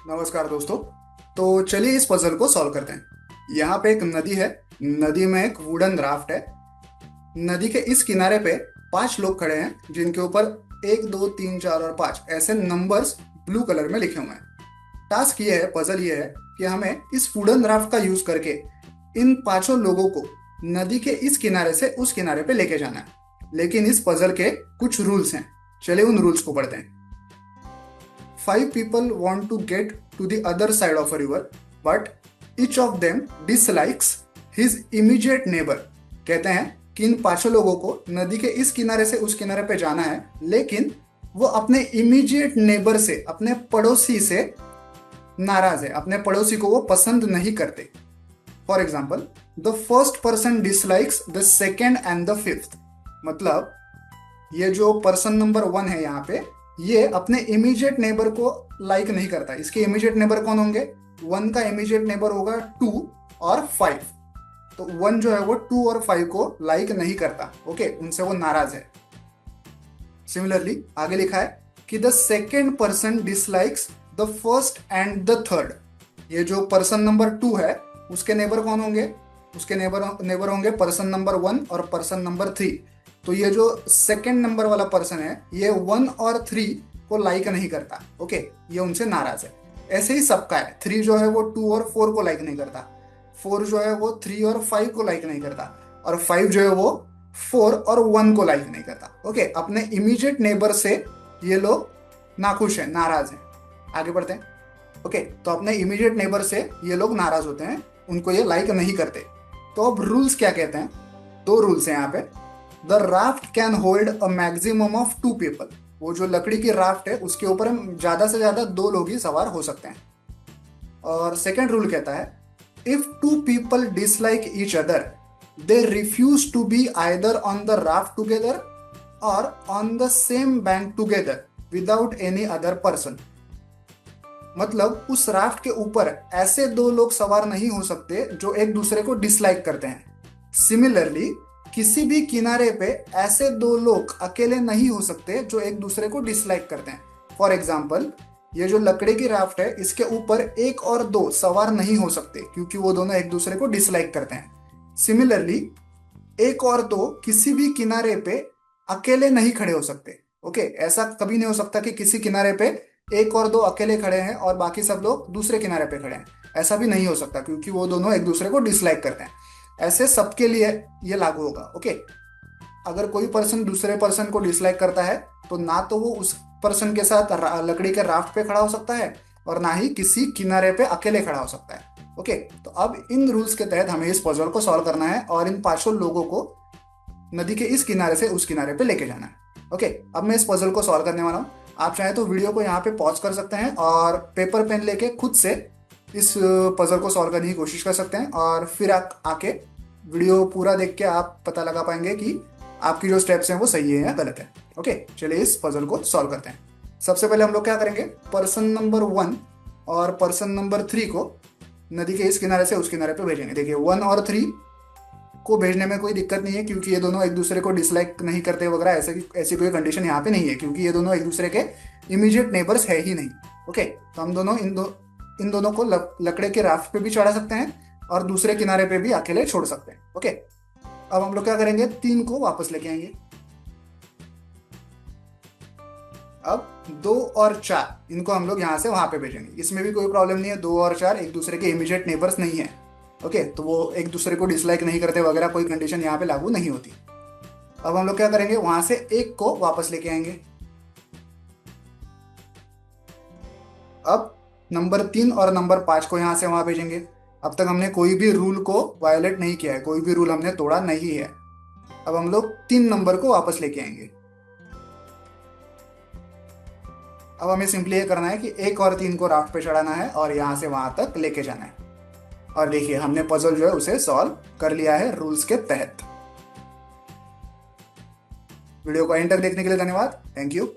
नमस्कार दोस्तों। तो चलिए इस पजल को सॉल्व करते हैं। यहाँ पे एक नदी है। नदी में एक वुडन राफ्ट है। नदी के इस किनारे पे 5 लोग खड़े हैं जिनके ऊपर 1 2 3 4 और 5 ऐसे नंबर्स ब्लू कलर में लिखे हुए हैं। टास्क ये है, पजल ये है कि हमें इस वुडन राफ्ट का यूज करके इन 5 लोगों को नदी के इस किनारे से उस किनारे पे लेके जाना है। लेकिन इस पजल के कुछ रूल्स हैं। चलिए उन रूल्स को पढ़ते हैं। 5 people want to get to the other side of a river, but each of them dislikes his immediate neighbor। कहते हैं कि इन 5 लोगों को नदी के इस किनारे से उस किनारे पे जाना है, लेकिन वो अपने इमीडिएट नेबर से, अपने पड़ोसी से नाराज है। अपने पड़ोसी को वो पसंद नहीं करते। For example, the first person dislikes the second and the fifth. मतलब ये जो पर्सन नंबर 1 है यहाँ पे, ये अपने इमीडिएट नेबर को लाइक नहीं करता। इसके इमीडिएट नेबर कौन होंगे? 1 का इमीडिएट नेबर होगा 2 और 5। तो 1 जो है वो 2 और 5 को लाइक नहीं करता। ओके, उनसे वो नाराज है। सिमिलरली आगे लिखा है कि the second person dislikes the first and the third. ये जो पर्सन नंबर 2 है उसके नेबर कौन होंगे? उसके नेबर होंगे पर्सन नंबर 1 और पर्सन नंबर 3। तो ये जो सेकंड नंबर वाला पर्सन है, ये 1 और 3 को लाइक नहीं करता। ओके, ये उनसे नाराज है। ऐसे ही सबका है। 3 जो है वो 2 और 4 को लाइक नहीं करता। 4 जो है वो 3 और 5 को लाइक नहीं करता। और 5 जो है वो 4 और 1 को लाइक नहीं करता। ओके, अपने इमीडिएट नेबर से ये लोग नाखुश हैं, नाराज हैं। आगे बढ़ते हैं। ओके, तो अपने इमीडिएट नेबर से ये लोग नाराज होते हैं, उनको ये लाइक नहीं करते। तो अब रूल्स क्या कहते हैं? 2 रूल्स हैं यहाँ पे। The raft can hold a maximum of 2 people. वो जो लकड़ी की राफ्ट है उसके ऊपर हम ज्यादा से ज्यादा 2 लोग ही सवार हो सकते हैं। और सेकेंड रूल कहता है, if 2 people dislike each other they refuse to be either on the raft together और on the same bank together without any other person. मतलब उस राफ्ट के ऊपर ऐसे 2 लोग सवार नहीं हो सकते जो एक दूसरे को डिसलाइक करते हैं। सिमिलरली किसी भी किनारे पे ऐसे 2 लोग अकेले नहीं हो सकते जो एक दूसरे को डिसलाइक करते हैं। फॉर एग्जाम्पल, ये जो लकड़ी की राफ्ट है इसके ऊपर 1 और 2 सवार नहीं हो सकते क्योंकि वो दोनों एक दूसरे को डिसलाइक करते हैं। सिमिलरली 1 और 2 किसी भी किनारे पे अकेले नहीं खड़े हो सकते। ओके, ऐसा कभी नहीं हो सकता कि किसी किनारे पे 1 और 2 अकेले खड़े हैं और बाकी सब लोग दूसरे किनारे पे खड़े हैं। ऐसा भी नहीं हो सकता क्योंकि वो दोनों एक दूसरे को डिसलाइक करते हैं। ऐसे सबके लिए ये लागू होगा। ओके, अगर कोई पर्सन दूसरे पर्सन को डिसलाइक करता है तो ना तो वो उस पर्सन के साथ लकड़ी के राफ्ट पे खड़ा हो सकता है और ना ही किसी किनारे पे अकेले खड़ा हो सकता है। ओके, तो अब इन रूल्स के तहत हमें इस पजल को सॉल्व करना है और इन 5 लोगों को नदी के इस किनारे से उस किनारे पे लेके जाना है। ओके, अब मैं इस पजल को सॉल्व करने वाला हूँ। आप चाहे तो वीडियो को यहाँ पे पॉज कर सकते हैं और पेपर पेन लेके खुद से इस पजल को सॉल्व करने की कोशिश कर सकते हैं और फिर आके वीडियो पूरा देख के आप पता लगा पाएंगे कि आपकी जो स्टेप्स हैं वो सही है या गलत है। ओके, चलिए इस पजल को सॉल्व करते हैं। सबसे पहले हम लोग क्या करेंगे, पर्सन नंबर 1 और पर्सन नंबर 3 को नदी के इस किनारे से उस किनारे पे भेजेंगे। देखिए 1 और 3 को भेजने में कोई दिक्कत नहीं है क्योंकि ये दोनों एक दूसरे को डिसलाइक नहीं करते वगैरह, ऐसी कोई कंडीशन यहाँ पे नहीं है क्योंकि ये दोनों एक दूसरे के इमीडिएट नेबर्स है ही नहीं। ओके, तो हम दोनों इन दोनों को लकड़े के राफ्ट पे भी चढ़ा सकते हैं और दूसरे किनारे पे भी अकेले छोड़ सकते हैं। ओके, अब हम लोग क्या करेंगे, 3 को वापस लेके आएंगे। अब 2 और 4 इनको हम लोग यहाँ से वहां पे भेजेंगे। इसमें भी कोई प्रॉब्लम नहीं है, 2 और 4 एक दूसरे के इमीडिएट नेबर्स नहीं है। ओके, तो वो एक दूसरे को डिसलाइक नहीं करते वगैरह, कोई कंडीशन यहाँ पे लागू नहीं होती। अब हम लोग क्या करेंगे, वहां से 1 को वापस लेके आएंगे। अब नंबर 3 और नंबर 5 को यहाँ से वहां भेजेंगे। अब तक हमने कोई भी रूल को वायलेट नहीं किया है, कोई भी रूल हमने तोड़ा नहीं है। अब हम लोग 3 नंबर को वापस लेके आएंगे। अब हमें सिंपली ये करना है कि 1 और 3 को राफ्ट पे चढ़ाना है और यहाँ से वहां तक लेके जाना है। और देखिए हमने पजल जो है उसे सॉल्व कर लिया है रूल्स के तहत। वीडियो को एंड तक देखने के लिए धन्यवाद। Thank you.